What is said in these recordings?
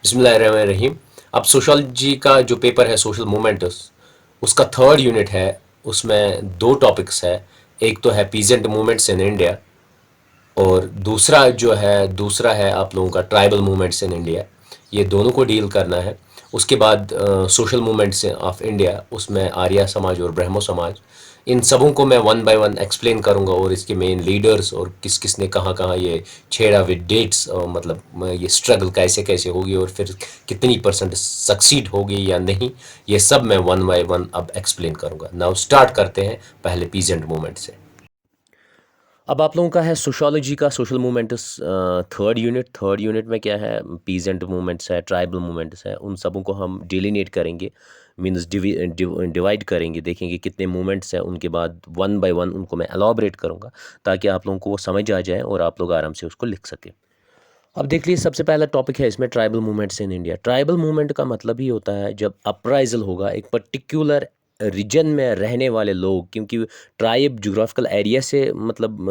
बिस्मिल्लाहिर्रहमानिर्रहीम। अब सोशोलॉजी का जो पेपर है सोशल मूवमेंट्स, उसका थर्ड यूनिट है। उसमें दो टॉपिक्स है। एक तो है पीजेंट मूवमेंट्स इन इंडिया, और दूसरा है आप लोगों का ट्राइबल मूवमेंट्स इन इंडिया। ये दोनों को डील करना है। उसके बाद सोशल मूवमेंट्स ऑफ इंडिया, उसमें आर्या समाज और ब्रह्मो समाज, इन सबों को मैं वन बाय वन एक्सप्लेन करूंगा, और इसके मेन लीडर्स और किस किस ने कहाँ कहाँ ये छेड़ा विद डेट्स, मतलब ये स्ट्रगल कैसे कैसे होगी और फिर कितनी परसेंट सक्सीड होगी या नहीं, ये सब मैं वन बाय वन अब एक्सप्लेन करूंगा। नाउ स्टार्ट करते हैं पहले पीजेंट मूवमेंट से। अब आप लोगों का है सोशोलॉजी का सोशल मूवमेंट्स, थर्ड यूनिट में क्या है, पीजेंट मूवमेंट्स है, ट्राइबल मूवमेंट्स है, उन सबों को हम डिलीनेट करेंगे, मीन्स डिवाइड करेंगे, देखेंगे कितने मूवमेंट्स हैं। उनके बाद वन बाय वन उनको मैं एलॉबरेट करूँगा ताकि आप लोगों को वो समझ आ जाए और आप लोग आराम से उसको लिख सकें। अब देख लीजिए, सबसे पहला टॉपिक है इसमें tribal movements in India. Tribal movement का मतलब ही होता है जब अपराइजल होगा एक पर्टिकुलर रीजन में रहने वाले लोग, क्योंकि ट्राइब जोग्राफिकल एरिया से मतलब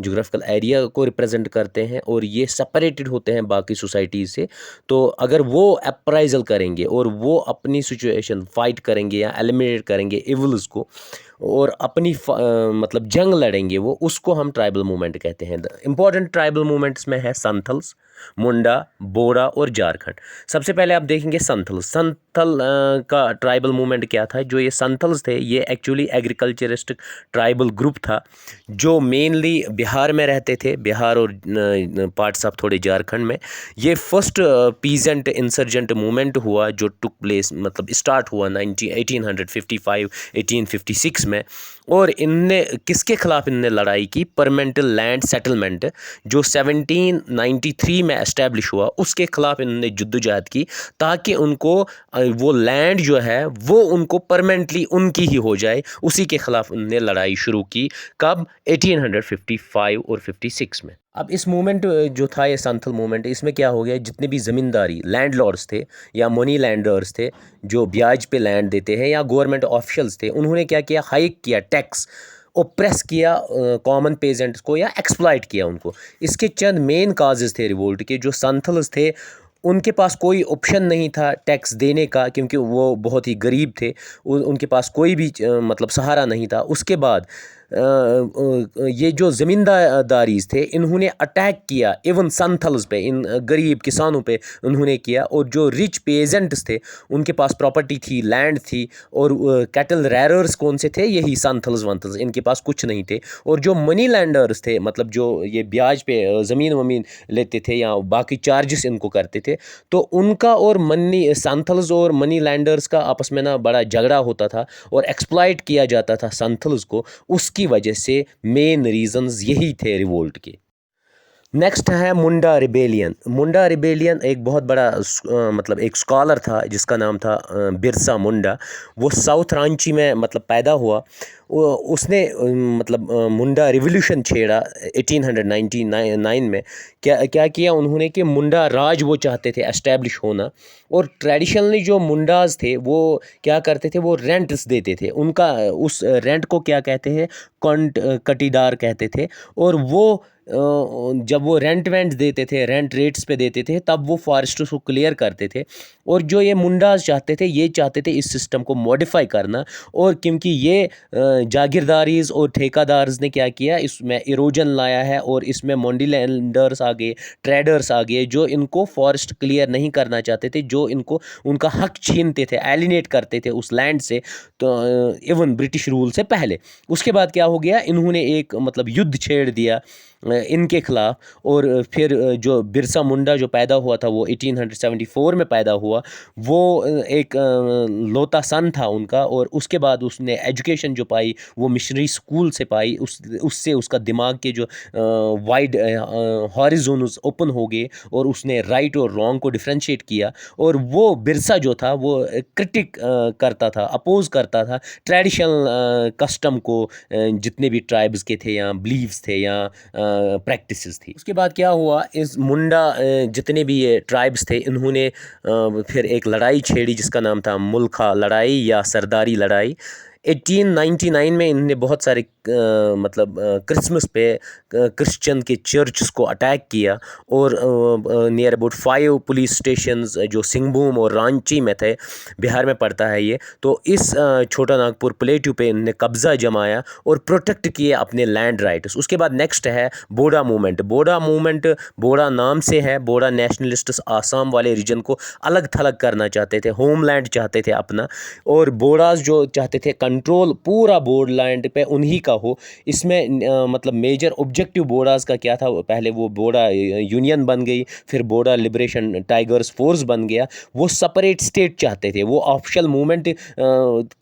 जोग्राफिकल एरिया को रिप्रेजेंट करते हैं और ये सेपरेटेड होते हैं बाकी सोसाइटी से। तो अगर वो अपराइजल करेंगे और वो अपनी सिचुएशन फाइट करेंगे या एलिमिनेट करेंगे इविल्स को और अपनी मतलब जंग लड़ेंगे, वो उसको हम ट्राइबल मूवमेंट कहते हैं। इंपॉर्टेंट ट्राइबल मूवमेंट्स में है संथल्स, मुंडा, बोरा और झारखंड। सबसे पहले आप देखेंगे संथल का ट्राइबल मूवमेंट क्या था। जो ये संथल्स थे, ये एक्चुअली एग्रीकल्चरिस्ट ट्राइबल ग्रुप था जो मेनली बिहार में रहते थे, बिहार और पार्ट्स ऑफ थोड़े झारखंड में। ये फर्स्ट पीजेंट इंसर्जेंट मूवमेंट हुआ जो टुक प्लेस, मतलब स्टार्ट हुआ 1855 1856 में। और इनने किसके खिलाफ इनने लड़ाई की, परमानेंट लैंड सेटलमेंट जो 1793 में एस्टैब्लिश हुआ, उसके खिलाफ इन्होंने जद्दोजहद की ताकि उनको वो लैंड जो है वो उनको परमानेंटली उनकी ही हो जाए। उसी के खिलाफ उन्होंने लड़ाई शुरू की। कब? 1855 और 56 में। अब इस मूवमेंट जो था, ये संथल मूवमेंट, इसमें क्या हो गया, जितने भी ज़मींदारी लैंडलॉर्ड्स थे या मनी लैंडर्स थे जो ब्याज पे लैंड देते हैं, या गवर्नमेंट ऑफिशियल्स थे, उन्होंने क्या किया, हाइक किया टैक्स, ओप्रेस किया कॉमन पेजेंट्स को या एक्सप्लॉइट किया उनको। इसके चंद मेन काजेज़ थे रिवोल्ट के। जो संथल्स थे, उनके पास कोई ऑप्शन नहीं था टैक्स देने का, क्योंकि वो बहुत ही गरीब थे। उनके पास कोई भी मतलब सहारा नहीं था। उसके बाद ये जो ज़मींदारीज थे, इन्होंने अटैक किया इवन संथल्स पे, इन गरीब किसानों पे उन्होंने किया। और जो रिच पेजेंट्स थे, उनके पास प्रॉपर्टी थी, लैंड थी, और कैटल रेयरर्स कौन से थे, यही संथल्स वंथल्स, इनके पास कुछ नहीं थे। और जो मनी लैंडर्स थे, मतलब जो ये ब्याज पे ज़मीन वमीन लेते थे या बाकी चार्जेस इनको करते थे, तो उनका और मनी संथल्स और मनी लैंडर्स का आपस में ना बड़ा झगड़ा होता था और एक्सप्लॉइट किया जाता था संथल्स को। उसकी वजह से मेन रीजंस यही थे रिवोल्ट के। नेक्स्ट है मुंडा रिबेलियन। मुंडा रिबेलियन एक बहुत बड़ा मतलब एक स्कॉलर था जिसका नाम था बिरसा मुंडा। वो साउथ रांची में मतलब पैदा हुआ। उसने मतलब मुंडा रिवोल्यूशन छेड़ा 1899 में। क्या क्या किया उन्होंने कि मुंडा राज वो चाहते थे एस्टैब्लिश होना। और ट्रेडिशनली जो मुंडाज थे वो क्या करते थे, वो रेंट्स देते थे। उनका उस रेंट को क्या कहते हैं, कटीदार कहते थे। और वो जब वो रेंट वेंट देते थे, रेंट रेट्स पे देते थे, तब वो फॉरेस्ट्स को क्लियर करते थे। और जो ये मुंडाज चाहते थे, ये चाहते थे इस सिस्टम को मॉडिफाई करना। और क्योंकि ये जागीरदारीज और ठेकादार्स ने क्या किया, इसमें इरोजन लाया है और इसमें मोंडी लैंडर्स आ गए, ट्रेडर्स आ गए, जो इनको फॉरेस्ट क्लियर नहीं करना चाहते थे, जो इनको उनका हक छीनते थे, एलिनेट करते थे उस लैंड से। तो इवन ब्रिटिश रूल से पहले। उसके बाद क्या हो गया, इन्होंने एक मतलब युद्ध छेड़ दिया इनके खिलाफ। और फिर जो बिरसा मुंडा जो पैदा हुआ था, वो 1874 में पैदा हुआ। वो एक लौता सन था उनका। और उसके बाद उसने एजुकेशन जो पाई वो मिशनरी स्कूल से पाई। उससे उसका दिमाग के जो वाइड हॉरिजोन्स ओपन हो गए और उसने राइट और रॉन्ग को डिफ्रेंशिएट किया। और वो बिरसा जो था वो क्रिटिक करता था, अपोज करता था ट्रेडिशनल कस्टम को, जितने भी ट्राइब्स के थे या बिलीव्स थे या प्रैक्टिसेस थी। उसके बाद क्या हुआ, इस मुंडा जितने भी ये ट्राइब्स थे, इन्होंने फिर एक लड़ाई छेड़ी जिसका नाम था मुल्खा लड़ाई या सरदारी लड़ाई। 1899 में इन्होंने बहुत सारे मतलब क्रिसमस पे क्रिश्चियन के चर्चेस को अटैक किया और नियर अबाउट 5 पुलिस स्टेशंस जो सिंहभूम और रांची में थे, बिहार में पड़ता है ये। तो इस छोटा नागपुर प्लेटू पे इन्होंने कब्ज़ा जमाया और प्रोटेक्ट किए अपने लैंड राइट्स। उसके बाद नेक्स्ट है बोडा मूवमेंट। बोडा मूवमेंट बोडा नाम से है, बोडा नेशनलिस्ट्स आसाम वाले रीजन को अलग थलग करना चाहते थे, होमलैंड चाहते थे अपना, और बोडास जो चाहते थे कंट्रोल पूरा बोडलैंड पे उन्हीं का हो। इसमें मतलब मेजर ऑब्जेक्टिव बोडास का क्या था, पहले वो बोडा यूनियन बन गई, फिर बोडा लिबरेशन टाइगर्स फोर्स बन गया। वो सेपरेट स्टेट चाहते थे, वो ऑफिशियल मूवमेंट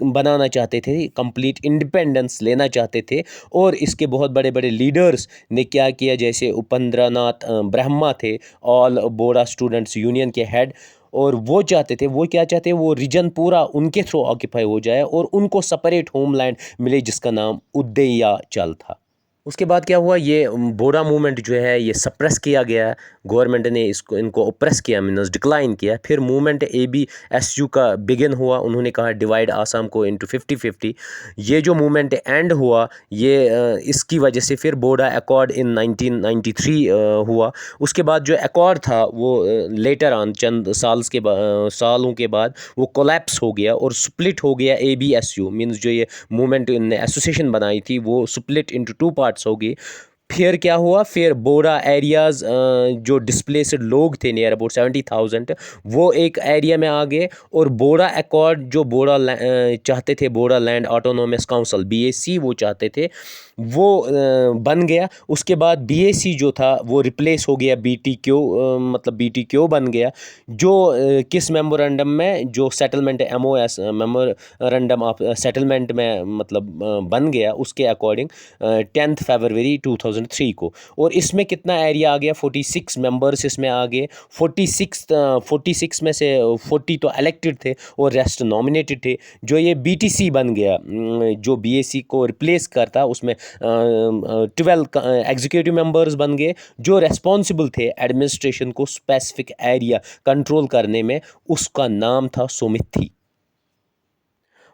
बनाना चाहते थे, कंप्लीट इंडिपेंडेंस लेना चाहते थे। और इसके बहुत बड़े बड़े लीडर्स ने क्या किया, जैसे उपेंद्रनाथ ब्रह्मा थे, ऑल बोडा स्टूडेंट्स यूनियन के हेड, और वो चाहते थे, वो क्या चाहते, वो रीजन पूरा उनके थ्रू ऑक्यूपाई हो जाए और उनको सेपरेट होमलैंड मिले जिसका नाम उदयाचल था। उसके बाद क्या हुआ, ये बोडा मूवमेंट जो है ये सप्रेस किया गया, गवर्नमेंट ने इनको ओप्रेस किया, मीनस डिक्लाइन किया। फिर मूवमेंट ABSU का बिगिन हुआ, उन्होंने कहा डिवाइड आसाम को इनटू 50-50। ये जो मूवमेंट एंड हुआ, ये इसकी वजह से फिर बोडा अकॉर्ड इन 1993 हुआ। उसके बाद जो अकॉर्ड था वो लेटर ऑन चंद सालों के बाद वो कोलैप्स हो गया और स्प्लिट हो गया। ABSU मीन्स जो ये मूवमेंट ने एसोसिएशन बनाई थी वो स्प्लिट इनटू 2 पार्ट्स हो गई। फिर क्या हुआ, फिर बोडा एरियाज़ जो डिस्प्लेसड लोग थे नियर अबाउट 70,000, वो एक एरिया में आ गए। और बोडा अकॉर्ड जो बोडा चाहते थे, बोडा लैंड ऑटोनोमस काउंसिल BAC वो चाहते थे, वो बन गया। उसके बाद BAC जो था वो रिप्लेस हो गया BTQ, मतलब BTQ बन गया, जो किस मेमोरेंडम में, जो settlement MOS memorandum of settlement में मतलब बन गया, उसके अकॉर्डिंग 10 फरवरी 2003 को। और इसमें कितना एरिया आ गया, 46 मेंबर्स इसमें आ गए। 46 में से 40 तो इलेक्टेड थे और रेस्ट नॉमिनेटेड थे। जो ये BTC बन गया, जो BAC को रिप्लेस करता, उसमें 12 एग्जीक्यूटिव मेंबर्स बन गए जो रेस्पॉन्सिबल थे एडमिनिस्ट्रेशन को स्पेसिफिक एरिया कंट्रोल करने में। उसका नाम था सोमिथी।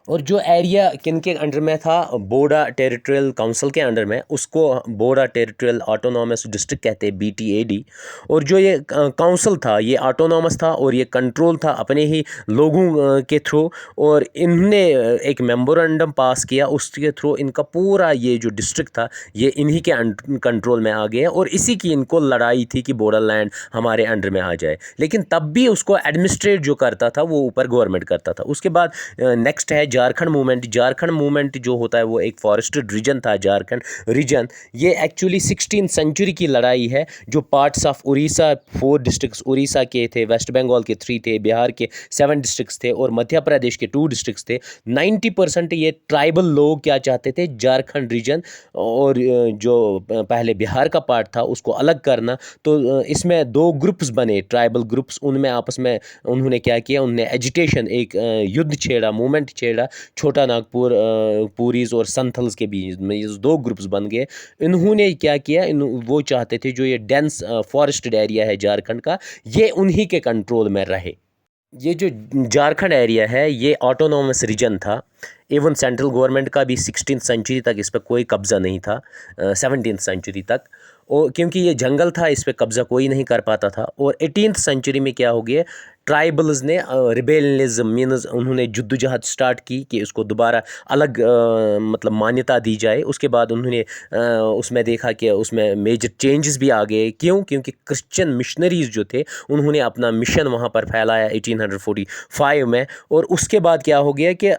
और जो एरिया किन के अंडर में था, बोडा टेरिटोरियल काउंसिल के अंडर में, उसको बोडा टेरिटोरियल ऑटोनॉमस डिस्ट्रिक्ट कहते हैं, BTAD। और जो ये काउंसिल था ये ऑटोनॉमस था और ये कंट्रोल था अपने ही लोगों के थ्रू। और इन्होंने एक मेमोरेंडम पास किया, उसके थ्रू इनका पूरा ये जो डिस्ट्रिक्ट था ये इन्हीं के कंट्रोल में आ गया। और इसी की इनको लड़ाई थी कि बॉर्डर लैंड हमारे अंडर में आ जाए, लेकिन तब भी उसको एडमिनिस्ट्रेट जो करता था वो ऊपर गवर्नमेंट करता था। उसके बाद नेक्स्ट है झारखंड मूवमेंट। झारखंड मूवमेंट जो होता है वो एक फॉरेस्टेड रीजन था, झारखंड रीजन। ये एक्चुअली 16th सेंचुरी की लड़ाई है, जो parts of Orissa, 4 districts Orissa के थे, वेस्ट बंगाल के 3 थे, बिहार के 7 डिस्ट्रिक्ट्स थे और मध्य प्रदेश के 2 डिस्ट्रिक्ट्स थे। 90% ये ट्राइबल लोग क्या चाहते थे, झारखंड रीजन और जो पहले बिहार का पार्ट था उसको अलग करना। तो इसमें 2 ग्रुप्स बने, ट्राइबल ग्रुप्स, उनमें आपस में उन्होंने क्या किया, उन्होंने एजिटेशन, एक युद्ध छेड़ा, मूवमेंट छेड़ा छोटा नागपुर पुरीज और संथल्स के बीच में। ये 2 ग्रुप्स बन गए। इन्होंने क्या किया, वो चाहते थे जो ये डेंस फॉरेस्टेड एरिया है झारखंड का, ये उन्हीं के कंट्रोल में रहे। ये जो झारखंड एरिया है ये ऑटोनॉमस रीजन था। इवन सेंट्रल गवर्नमेंट का भी 16th सेंचुरी तक इस पर कोई कब्ज़ा नहीं था, 17th सेंचुरी तक। और क्योंकि ये जंगल था, इस पर कब्ज़ा कोई नहीं कर पाता था। और 18th सेंचुरी में क्या हो गया, ट्राइबल्स ने रिबेलियनिज्म मीन्स उन्होंने जद्दोजहद स्टार्ट की कि उसको दोबारा अलग मतलब मान्यता दी जाए। उसके बाद उन्होंने उसमें देखा कि उसमें मेजर चेंजेस भी आ गए। क्यों? क्योंकि क्रिश्चियन मिशनरीज़ जो थे उन्होंने अपना मिशन वहाँ पर फैलाया 1845 में। और उसके बाद क्या हो गया कि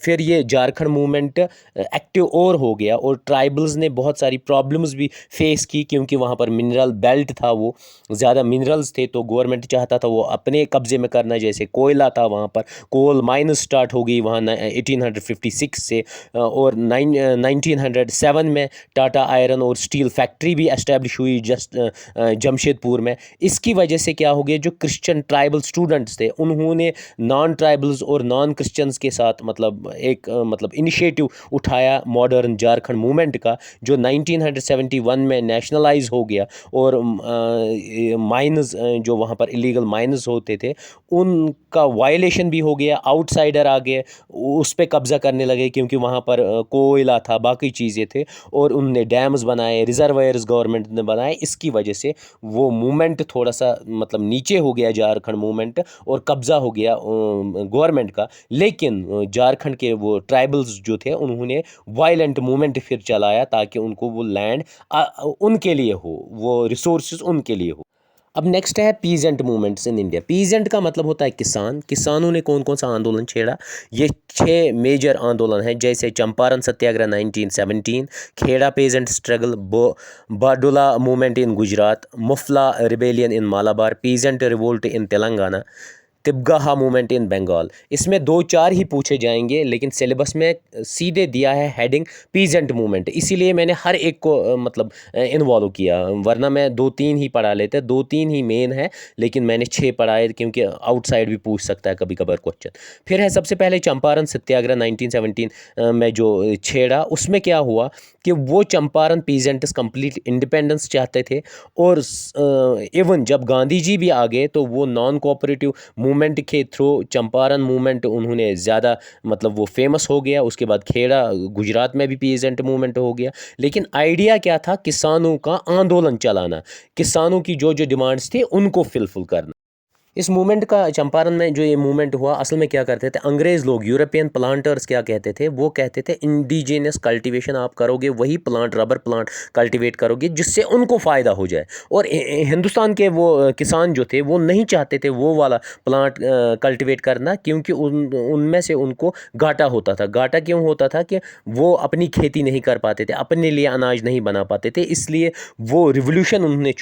फिर ये झारखंड मूवमेंट एक्टिव और हो गया और ट्राइबल्स ने बहुत सारी प्रॉब्लम्स भी फेस की, क्योंकि वहाँ पर मिनरल बेल्ट था, वो ज़्यादा मिनरल्स थे, तो गवर्नमेंट चाहता था वो अपने कब्ज़े में करना। जैसे कोयला था वहाँ पर, कोल माइनस स्टार्ट हो गई वहाँ 1856 से। और 1907 में टाटा आयरन और स्टील फैक्ट्री भी एस्टेब्लिश हुई जमशेदपुर में। इसकी वजह से क्या हो गया, जो क्रिश्चियन ट्राइबल स्टूडेंट्स थे उन्होंने नॉन ट्राइबल्स और नॉन क्रिश्चियंस के साथ मतलब एक मतलब इनिशिएटिव उठाया मॉडर्न झारखंड मूवमेंट का, जो 1971 में नेशनलाइज हो गया। और माइंस जो वहाँ पर इलीगल माइंस होते होते थे उनका वायलेशन भी हो गया, आउटसाइडर आ गए, उस पे कब्ज़ा करने लगे क्योंकि वहाँ पर कोयला था, बाकी चीज़ें थे, और उनने डैम्स बनाए, रिजर्वायर्स गवर्नमेंट ने बनाए। इसकी वजह से वो मूवमेंट थोड़ा सा मतलब नीचे हो गया, झारखंड मूवमेंट, और कब्ज़ा हो गया गवर्नमेंट का। लेकिन झारखंड के वो ट्राइबल्स जो थे उन्होंने वायलेंट मूवमेंट फिर चलाया ताकि उनको वो लैंड उनके लिए हो, वो रिसोर्सेज उनके लिए हो। अब नेक्स्ट है peasant movements in India. Peasant का मतलब होता है किसान। किसानों ने कौन कौन सा आंदोलन छेड़ा? ये 6 मेजर आंदोलन हैं, जैसे Champaran Satyagraha 1917, Kheda peasant struggle, Bardoli movement in Gujarat, Moplah rebellion in Malabar, peasant revolt in Telangana, Tebhaga movement in Bengal. इसमें 2-4 ही पूछे जाएंगे, लेकिन सिलेबस में सीधे दिया है हेडिंग पीजेंट मूवमेंट, इसीलिए मैंने हर एक को मतलब इन्वॉल्व किया, वरना मैं 2-3 ही पढ़ा लेते, 2-3 ही मेन है, लेकिन मैंने 6 पढ़ाए क्योंकि आउटसाइड भी पूछ सकता है कभी कभार क्वेश्चन। फिर है सबसे पहले चंपारण सत्याग्रह 1917 में जो छेड़ा, उसमें क्या हुआ कि वो चंपारण पीजेंट्स कंप्लीट इंडिपेंडेंस चाहते थे, और इवन जब गांधी जी भी आ गए तो वो नॉन कोऑपरेटिव मूवमेंट के थ्रू चंपारण मूवमेंट उन्होंने ज़्यादा मतलब वो फेमस हो गया। उसके बाद खेड़ा गुजरात में भी पीजेंट मूवमेंट हो गया। लेकिन आइडिया क्या था? किसानों का आंदोलन चलाना, किसानों की जो जो डिमांड्स थी उनको फिलफिल करना। इस मूवमेंट का चंपारण में जो ये मूवमेंट हुआ, असल में क्या करते थे अंग्रेज़ लोग, यूरोपियन प्लांटर्स क्या कहते थे? वो कहते थे इंडिजिनस कल्टीवेशन आप करोगे, वही प्लांट रबर प्लांट कल्टीवेट करोगे जिससे उनको फ़ायदा हो जाए। और हिंदुस्तान के वो किसान जो थे वो नहीं चाहते थे वो वाला प्लांट कल्टीवेट करना, क्योंकि उनमें से उनको घाटा होता था। घाटा क्यों होता था? कि वो अपनी खेती नहीं कर पाते थे, अपने लिए अनाज नहीं बना पाते थे, इसलिए वो रिवोल्यूशन उन्होंने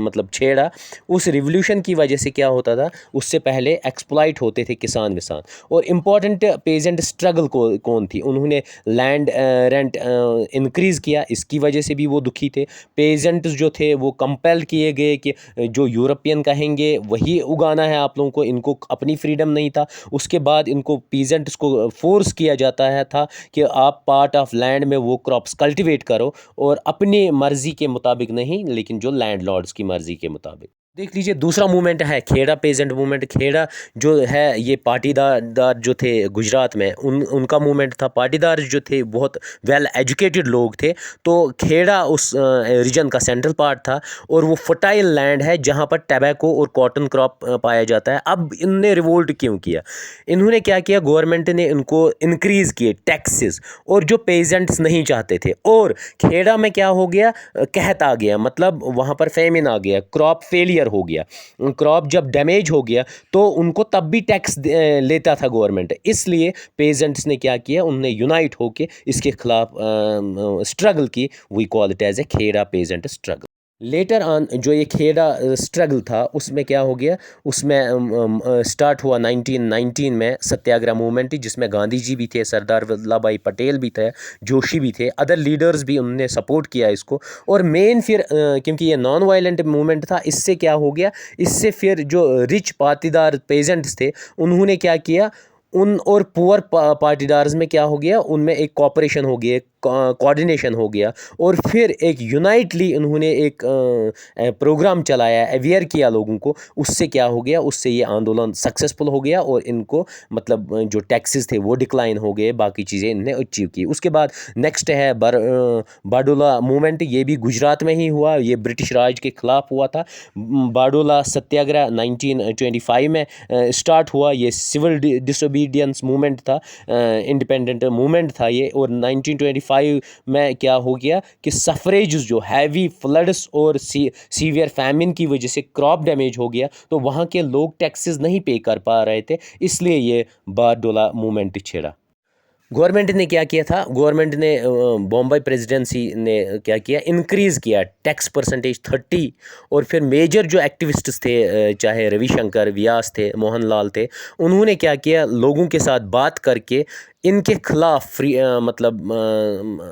मतलब छेड़ा। उस रिवोल्यूशन की वजह से क्या होता था? उससे पहले एक्सप्लॉइट होते थे किसान विसान। और इम्पॉर्टेंट पेजेंट स्ट्रगल कौन थी? उन्होंने लैंड रेंट इंक्रीज़ किया, इसकी वजह से भी वो दुखी थे। पेजेंट्स जो थे वो कंपेल किए गए कि जो यूरोपियन कहेंगे वही उगाना है आप लोगों को, इनको अपनी फ्रीडम नहीं था। उसके बाद इनको पीजेंट्स को फोर्स किया जाता है था कि आप पार्ट ऑफ लैंड में वो क्रॉप्स कल्टिवेट करो, और अपनी मर्ज़ी के मुताबिक नहीं, लेकिन जो लैंडलॉर्ड्स की मर्ज़ी के मुताबिक। देख लीजिए दूसरा मूवमेंट है खेड़ा पेजेंट मूवमेंट। खेड़ा जो है ये पाटीदार जो थे गुजरात में, उनका मूवमेंट था। पाटीदार जो थे बहुत वेल एजुकेटेड लोग थे, तो खेड़ा उस रीजन का सेंट्रल पार्ट था, और वो फर्टाइल लैंड है जहाँ पर टैबैको और कॉटन क्रॉप पाया जाता है। अब इनने रिवोल्ट क्यों किया? इन्होंने क्या किया? गवर्नमेंट ने इनको इंक्रीज़ किए टैक्सेस, और जो पेजेंट्स नहीं चाहते थे। और खेड़ा में क्या हो गया? कहत आ गया, मतलब वहाँ पर फेमिन आ गया, क्रॉप फेलियर हो गया। क्रॉप जब डैमेज हो गया तो उनको तब भी टैक्स लेता था गवर्नमेंट, इसलिए पेजेंट्स ने क्या किया? उन्होंने यूनाइट होकर इसके खिलाफ स्ट्रगल की। We call it as a Kheda peasant struggle. Later on जो ये खेड़ा स्ट्रगल था उसमें क्या हो गया? उसमें स्टार्ट हुआ 1919 में सत्याग्रह मूवमेंट, जिसमें गांधी जी भी थे, सरदार वल्लभ भाई पटेल भी थे, जोशी भी थे, अदर लीडर्स भी उन्होंने सपोर्ट किया इसको। और मेन फिर क्योंकि ये नॉन वायलेंट मूवमेंट था, इससे क्या हो गया? इससे फिर जो रिच पाटीदार पेजेंट्स थे उन्होंने क्या किया? उन और पुअर पाटीदार्स में क्या हो गया? उनमें एक कॉपरेशन हो गया, कोऑर्डिनेशन हो गया, और फिर एक यूनाइटली उन्होंने एक प्रोग्राम चलाया, अवेयर किया लोगों को। उससे क्या हो गया? उससे ये आंदोलन सक्सेसफुल हो गया, और इनको मतलब जो टैक्सेस थे वो डिक्लाइन हो गए, बाकी चीज़ें इन्हें अचीव की। उसके बाद नेक्स्ट है बारडोला मूवमेंट। ये भी गुजरात में ही हुआ, ये ब्रिटिश राज के ख़िलाफ़ हुआ था। बारडोला सत्याग्रह 1925 में स्टार्ट हुआ। ये सिविल डिसोबीडियंस मूवमेंट था, इंडिपेंडेंट मूवमेंट था ये। और 1925 में क्या हो गया कि सफरेज जो हैवी फ्लड्स और सीवियर फैमिन की वजह से क्रॉप डैमेज हो गया, तो वहाँ के लोग टैक्सेस नहीं पे कर पा रहे थे, इसलिए ये बारडोला मूवमेंट छेड़ा। गवर्नमेंट ने क्या किया था? गवर्नमेंट ने बॉम्बे प्रेसिडेंसी ने क्या किया? इंक्रीज़ किया टैक्स परसेंटेज 30। और फिर मेजर जो एक्टिविस्ट्स थे, चाहे रविशंकर, व्यास थे, मोहनलाल थे, उन्होंने क्या किया? लोगों के साथ बात करके इनके खिलाफ मतलब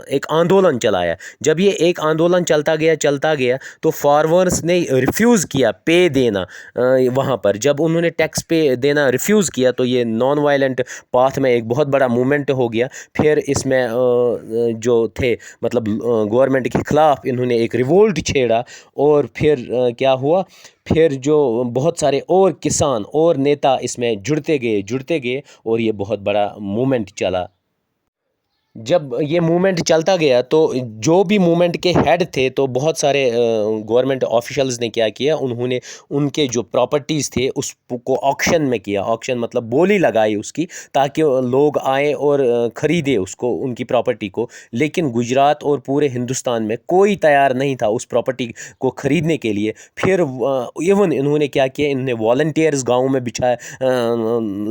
एक आंदोलन चलाया। जब ये एक आंदोलन चलता गया तो फार्मर्स ने रिफ्यूज़ किया पे देना। वहाँ पर जब उन्होंने टैक्स पे देना रिफ्यूज़ किया तो ये नॉन वायलेंट पाथ में एक बहुत बड़ा मूवमेंट हो हो गया। फिर इसमें जो थे मतलब गवर्नमेंट के ख़िलाफ़ इन्होंने एक रिवोल्ट छेड़ा और फिर क्या हुआ, फिर जो बहुत सारे और किसान और नेता इसमें जुड़ते गए और ये बहुत बड़ा मूवमेंट चला। जब ये मूवमेंट चलता गया तो जो भी मूवमेंट के हेड थे तो बहुत सारे गवर्नमेंट ऑफिशियल्स ने क्या किया, उन्होंने उनके जो प्रॉपर्टीज़ थे उसको ऑक्शन में किया। ऑक्शन मतलब बोली लगाई उसकी, ताकि लोग आए और ख़रीदे उसको, उनकी प्रॉपर्टी को। लेकिन गुजरात और पूरे हिंदुस्तान में कोई तैयार नहीं था उस प्रॉपर्टी को ख़रीदने के लिए। फिर इवन इन्होंने क्या किया, इन्होंने वॉलंटियर्स गाँव में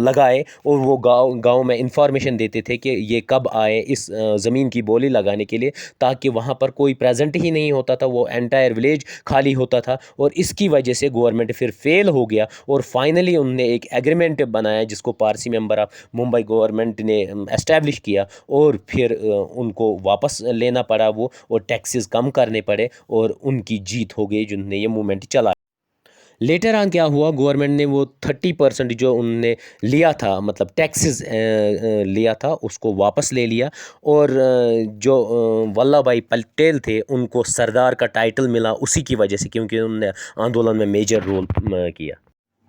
लगाए और वो गाँव में इंफॉर्मेशन देते थे कि ये कब आए इस ज़मीन की बोली लगाने के लिए, ताकि वहाँ पर कोई प्रेजेंट ही नहीं होता था, वो एंटायर विलेज खाली होता था। और इसकी वजह से गवर्नमेंट फिर फेल हो गया और फाइनली उन्होंने एक एग्रीमेंट बनाया जिसको Parsi member of Mumbai government ने एस्टैब्लिश किया, और फिर उनको वापस लेना पड़ा वो, और टैक्सेस कम करने पड़े, और उनकी जीत हो गई जिन्होंने ये मूवमेंट चला। लेटर ऑन क्या हुआ, गवर्नमेंट ने वो 30% जो उनने लिया था, मतलब टैक्सेस लिया था, उसको वापस ले लिया। और जो वल्लभ भाई पटेल थे उनको सरदार का टाइटल मिला उसी की वजह से, क्योंकि उन्होंने आंदोलन में मेजर रोल किया।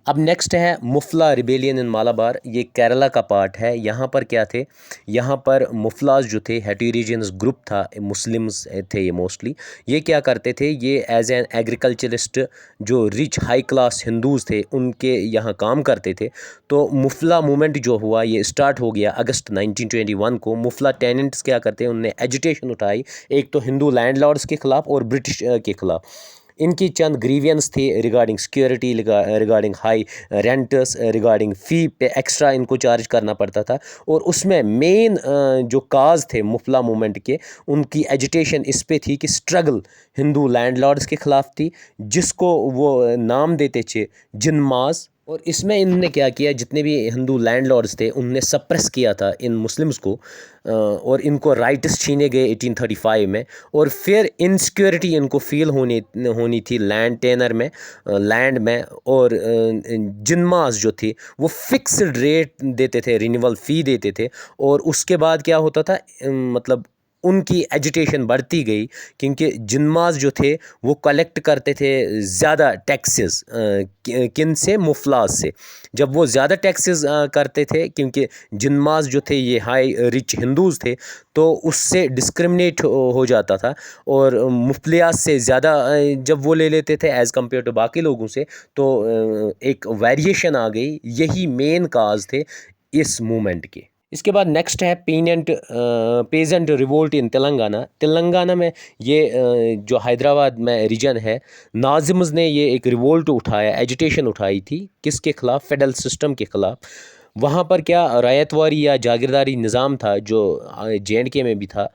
अब नेक्स्ट है मुफला रिबेलियन इन मालाबार। ये केरला का पार्ट है। यहाँ पर क्या थे, यहाँ पर मुफलाज जो थे, हेटेरोजेनस ग्रुप था, मुस्लिम्स थे ये मोस्टली। ये क्या करते थे, ये एज एन एग्रीकल्चरिस्ट जो रिच हाई क्लास हिंदूज़ थे उनके यहाँ काम करते थे। तो मुफला मूवमेंट जो हुआ ये स्टार्ट हो गया अगस्त 1921 को। मुफला टेनेंट्स क्या करते हैं, उनने एजिटेशन उठाई, एक तो हिंदू लैंडलॉर्ड्स के ख़िलाफ़ और ब्रिटिश के ख़िलाफ़। इनकी चंद ग्रीवियंस थी regarding security, regarding high renters, regarding fee पे एक्स्ट्रा इनको चार्ज करना पड़ता था। और उसमें मेन जो काज थे मुफला मूवमेंट के, उनकी एजिटेशन इस पे थी कि स्ट्रगल हिंदू लैंडलॉर्ड्स के ख़िलाफ़ थी, जिसको वो नाम देते थे जिन्मास। और इसमें इन्होंने क्या किया, जितने भी हिंदू लैंडलॉर्ड्स थे उनने सप्रेस किया था इन मुस्लिम्स को, और इनको राइट्स छीने गए 1835 में। और फिर इनसिक्योरिटी इनको फील होनी थी लैंड टेनर में, लैंड में। और जिन्मास जो थी वो फिक्स्ड रेट देते थे, रिन्यूअल फ़ी देते थे। और उसके बाद क्या होता था, मतलब उनकी एजिटेशन बढ़ती गई, क्योंकि जिन्मास जो थे वो कलेक्ट करते थे ज़्यादा टैक्सेस, किन से, मुफलाज से। जब वो ज़्यादा टैक्सेस करते थे, क्योंकि जिन्मास जो थे ये हाई रिच हिंदूज़ थे, तो उससे डिस्क्रिमिनेट हो जाता था। और मुफलियात से ज़्यादा जब वो ले लेते थे एज़ कम्पेयर टू बाकी लोगों से, तो एक वेरिएशन आ गई। यही मेन काज थे इस मूवमेंट के। इसके बाद नेक्स्ट है peasant revolt in Telangana. Telangana में ये जो हैदराबाद में रीजन है, नाज़िम्स ने ये एक रिवोल्ट उठाया, एजिटेशन उठाई थी, किसके ख़िलाफ़, फेडरल सिस्टम के ख़िलाफ़। वहाँ पर क्या रैयतवारी या जागीरदारी निज़ाम था जो JNK में भी था।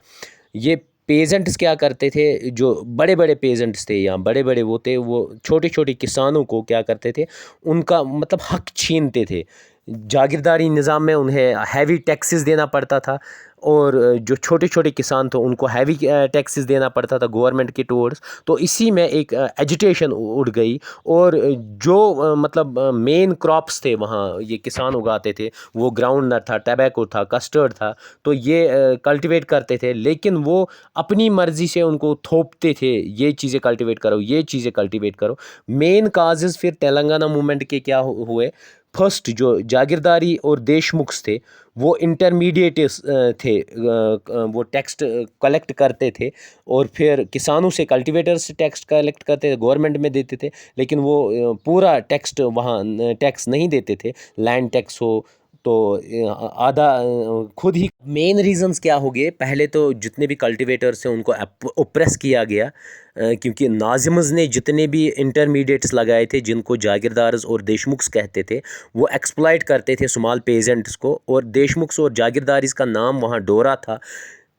ये पेजेंट्स क्या करते थे, जो बड़े बड़े पेजेंट्स थे या बड़े बड़े वो थे, वो छोटे छोटे किसानों को क्या करते थे, उनका मतलब हक छीनते थे। जागीरदारी निज़ाम में उन्हें हैवी टैक्सेस देना पड़ता था, और जो छोटे छोटे किसान थे उनको हैवी टैक्सेस देना पड़ता था गवर्नमेंट के टूवर्ड्स। तो इसी में एक एजिटेशन उड़ गई। और जो मतलब मेन क्रॉप्स थे वहाँ ये किसान उगाते थे, वो ग्राउंड नट था, टबैको था, कस्टर्ड था, तो ये कल्टीवेट करते थे। लेकिन वो अपनी मर्ज़ी से उनको थोपते थे, ये चीज़ें कल्टीवेट करो, ये चीज़ें कल्टीवेट करो। मेन काजेज़ फिर तेलंगाना मूवमेंट के क्या हुए, फर्स्ट जो जागीरदारी और देशमुख्स थे वो इंटरमीडिएट्स थे, वो टैक्स कलेक्ट करते थे, और फिर किसानों से, कल्टीवेटर्स से टैक्स कलेक्ट करते थे, गवर्नमेंट में देते थे। लेकिन वो पूरा टैक्स वहाँ टैक्स नहीं देते थे, लैंड टैक्स हो तो आधा खुद ही। मेन रीजंस क्या हो गए, पहले तो जितने भी कल्टीवेटर्स हैं उनको ओप्रेस किया गया, क्योंकि नाज़िम्स ने जितने भी इंटरमीडिएट्स लगाए थे जिनको जागीरदार्स और देशमुख्स कहते थे, वो एक्सप्लॉइट करते थे स्मॉल पेजेंट्स को। और देशमुख्स और जागीरदारिस का नाम वहाँ डोरा था।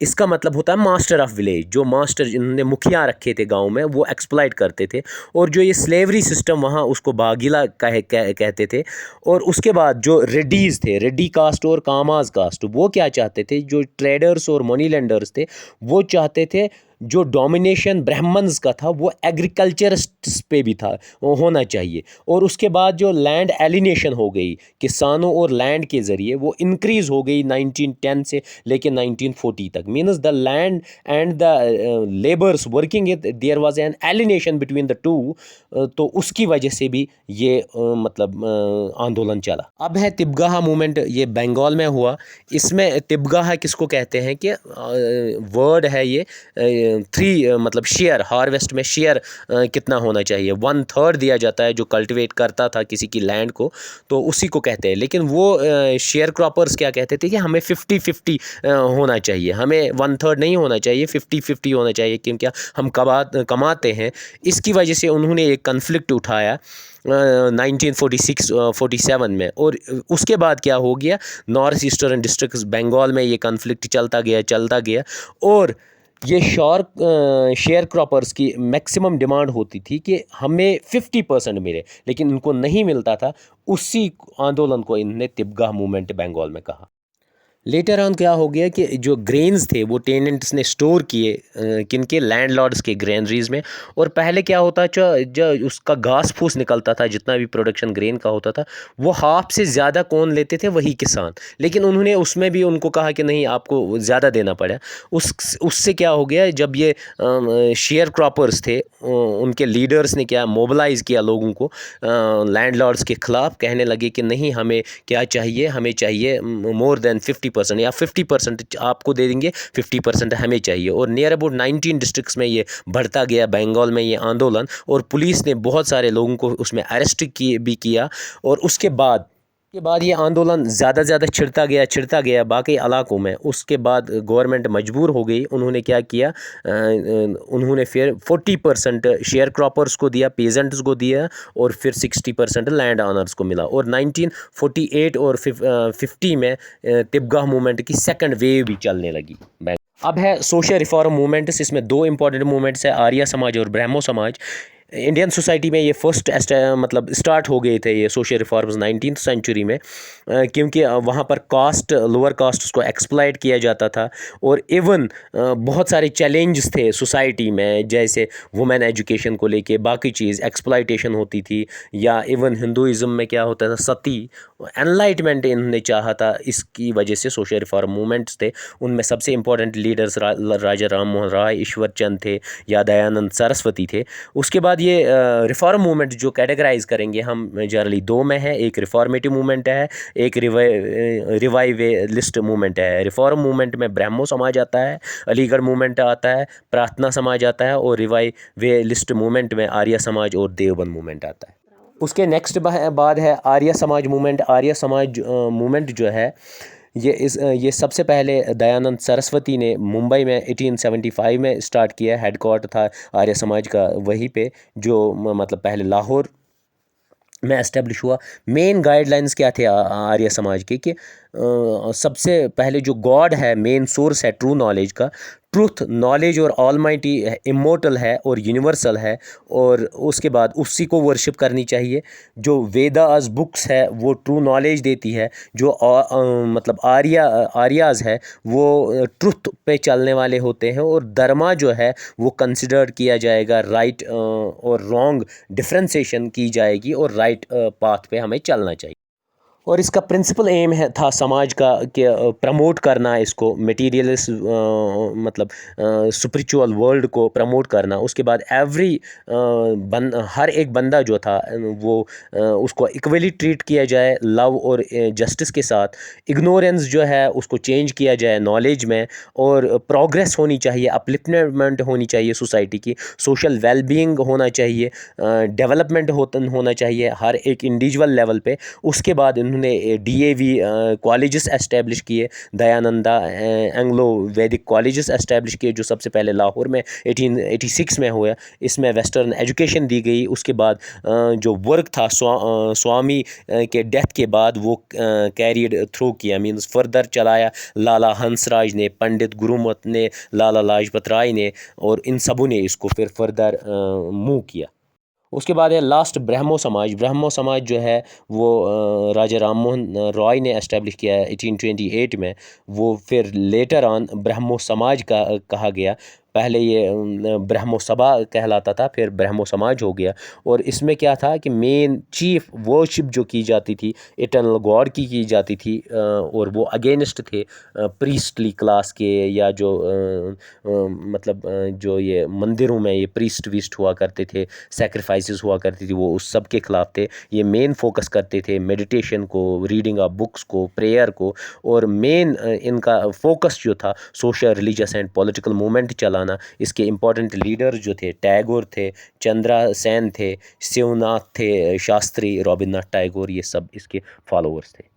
इसका मतलब होता है मास्टर ऑफ विलेज, जो मास्टर जिन्होंने मुखिया रखे थे गांव में, वो एक्सप्लॉइट करते थे। और जो ये स्लेवरी सिस्टम वहाँ, उसको बागीला कहते थे। और उसके बाद जो रेड्डीज़ थे, रेड्डी कास्ट और कामाज कास्ट, वो क्या चाहते थे, जो ट्रेडर्स और मनी लेंडर्स थे, वो चाहते थे जो डोमिनेशन ब्राह्मण्स का था वो एग्रीकल्चरिस्ट्स पे भी था, वो होना चाहिए। और उसके बाद जो लैंड एलिनेशन हो गई किसानों और लैंड के ज़रिए, वो इंक्रीज़ हो गई 1910 से लेके 1940 तक। Means the land and the labours working it, there was an alienation between the two. तो उसकी वजह से भी ये मतलब आंदोलन चला। अब है तिबगाहा मूवमेंट, ये बंगाल में हुआ। इसमें तिबगाहा किसको कहते हैं कि वर्ड है ये 3 मतलब शेयर, हार्वेस्ट में शेयर कितना होना चाहिए, 1/3 दिया जाता है जो कल्टिवेट करता था किसी की लैंड को, तो उसी को कहते हैं। लेकिन वो शेयर क्रॉपर्स क्या कहते थे कि हमें 50-50 होना चाहिए, हमें 1/3 नहीं होना चाहिए, 50-50 होना चाहिए, क्योंकि हम कमाते हैं। इसकी वजह से उन्होंने एक कन्फ्लिक्ट उठाया 1946-47 में। और उसके बाद क्या हो गया, नॉर्थ ईस्टर्न डिस्ट्रिक्ट बंगाल में ये कन्फ्लिक्ट चलता गया। और ये शेयर क्रॉपर्स की मैक्सिमम डिमांड होती थी कि हमें 50% मिले, लेकिन इनको नहीं मिलता था। उसी आंदोलन को इन्होंने तिबगाह मूवमेंट बंगाल में कहा। लेटर ऑन क्या हो गया कि जो ग्रेन्स थे वो टेनेंट्स ने स्टोर किए किनके, लैंडलॉर्ड्स के ग्रेनरीज में। और पहले क्या होता, जो उसका घास फूस निकलता था, जितना भी प्रोडक्शन ग्रेन का होता था, वो हाफ से ज़्यादा कौन लेते थे, वही किसान। लेकिन उन्होंने उसमें भी उनको कहा कि नहीं, आपको ज़्यादा देना पड़ा। उससे क्या हो गया, जब ये शेयर क्रॉपर्स थे, उनके लीडर्स ने क्या मोबिलाइज़ किया लोगों को लैंडलॉर्ड्स के ख़िलाफ़, कहने लगे कि नहीं, हमें क्या चाहिए, हमें चाहिए मोर देन 50% या 50% आपको दे देंगे, 50% हमें चाहिए। और नियर अबाउट 19 डिस्ट्रिक्ट्स में ये बढ़ता गया बंगाल में ये आंदोलन। और पुलिस ने बहुत सारे लोगों को उसमें अरेस्ट किया। और उसके बाद ये आंदोलन ज़्यादा छिड़ता गया बाकी इलाकों में। उसके बाद गवर्नमेंट मजबूर हो गई। उन्होंने क्या किया, उन्होंने फिर 40% शेयर क्रॉपर्स को दिया, पेजेंट्स को दिया, और फिर 60% लैंड ऑनर्स को मिला। और 1948 और 50 में तिबगाह मूवमेंट की सेकंड वेव भी चलने लगी। अब है सोशल रिफॉर्म मूवमेंट्स। इसमें 2 इंपॉर्टेंट मूवमेंट्स है, आर्य समाज और ब्राह्मो समाज। इंडियन सोसाइटी में ये फर्स्ट मतलब स्टार्ट हो गए थे ये सोशल रिफॉर्म्स 19th सेंचुरी में, क्योंकि वहाँ पर कास्ट, लोअर कास्ट, उसको एक्सप्लॉइट किया जाता था। और इवन बहुत सारे चैलेंजेस थे सोसाइटी में, जैसे वुमेन एजुकेशन को लेके बाकी चीज़ एक्सप्लॉइटेशन होती थी। या इवन हिंदुज़म में क्या होता था, सती एनलाइटमेंट इन्होंने चाहा था। इसकी वजह से सोशल रिफॉर्म मूवमेंट्स थे। उनमें सबसे इंपॉर्टेंट लीडर्स राजा राम मोहन राय, ईश्वर चंद थे, या दयानंद सरस्वती थे। उसके बाद ये रिफॉर्म मूवमेंट जो कैटेगराइज करेंगे हम जनरली 2 में है, एक रिफॉर्मेटिव मूवमेंट है, एक रिवाइवलिस्ट मूवमेंट है। रिफॉर्म मूवमेंट में ब्राह्मो समाज आता है, अलीगढ़ मूवमेंट आता है, प्रार्थना समाज आता है, और रिवाइवलिस्ट मूवमेंट में आर्य समाज और देवबंद मूवमेंट आता है। उसके नेक्स्ट बाद है आर्य समाज मूवमेंट। आर्य समाज मूवमेंट जो है, ये सबसे पहले दयानंद सरस्वती ने मुंबई में 1875 में स्टार्ट किया। हेडक्वार्टर था आर्य समाज का वहीं पे, जो मतलब पहले लाहौर में एस्टेब्लिश हुआ। मेन गाइडलाइंस क्या थे आर्य समाज के, कि सबसे पहले जो गॉड है, मेन सोर्स है ट्रू नॉलेज का, ट्रूथ नॉलेज और ऑलमाइटी इमोर्टल है और यूनिवर्सल है, और उसके बाद उसी को वर्शिप करनी चाहिए। जो वेदास बुक्स है वो ट्रू नॉलेज देती है। जो मतलब आर्याज है वो ट्रुथ पे चलने वाले होते हैं। और धर्मा जो है वो कंसिडर किया जाएगा, राइट और रॉन्ग डिफ्रेंसिएशन की जाएगी, और राइट पाथ पे हमें चलना चाहिए। और इसका प्रिंसिपल एम था समाज का कि प्रमोट करना इसको, मटेरियलिस्ट मतलब स्पिरिचुअल वर्ल्ड को प्रमोट करना। उसके बाद हर एक बंदा जो था वो उसको इक्वली ट्रीट किया जाए, लव और जस्टिस के साथ। इग्नोरेंस जो है उसको चेंज किया जाए नॉलेज में, और प्रोग्रेस होनी चाहिए, अपलिफ्टमेंट होनी चाहिए सोसाइटी की, सोशल वेलबींग होना चाहिए, डेवलपमेंट होना चाहिए हर एक इंडिविजुअल लेवल पे। उसके बाद उन्होंने DAV कॉलेजेस एस्टेब्लिश किए, दयानंदा एंग्लो वैदिक कॉलेजेस एस्टेब्लिश किए, जो सबसे पहले लाहौर में 1886 में हुआ। इसमें वेस्टर्न एजुकेशन दी गई। उसके बाद जो वर्क था स्वामी के डेथ के बाद वो कैरियड थ्रू किया, मींस फर्दर चलाया लाला हंसराज ने, पंडित गुरुमत ने, लाला लाजपत राय ने, और इन सबों ने इसको फिर फर्दर मूव किया। उसके बाद है लास्ट ब्राह्मो समाज। ब्राह्मो समाज जो है वो राजा राम मोहन रॉय ने एस्टेब्लिश किया है 1828 में। वो फिर लेटर ऑन ब्राह्मो समाज का कहा गया। पहले ये ब्रह्मो सभा कहलाता था, फिर ब्रह्मो समाज हो गया। और इसमें क्या था कि मेन चीफ वर्शिप जो की जाती थी इटर्नल गॉड की जाती थी, और वो अगेंस्ट थे प्रीस्टली क्लास के, या जो मतलब जो ये मंदिरों में ये प्रीस्ट वीस्ट हुआ करते थे, सेक्रीफाइसेस हुआ करती थी, वो उस सब के ख़िलाफ़ थे। ये मेन फोकस करते थे मेडिटेशन को, रीडिंग ऑफ बुक्स को, प्रेयर को, और मेन इनका फोकस जो था social, religious and political movement चलाना। इसके इम्पोर्टेंट लीडर जो थे टैगोर थे, चंद्रा सेन थे, शिवनाथ थे शास्त्री, रॉबिन्सनाथ टैगोर, ये सब इसके फॉलोअर्स थे।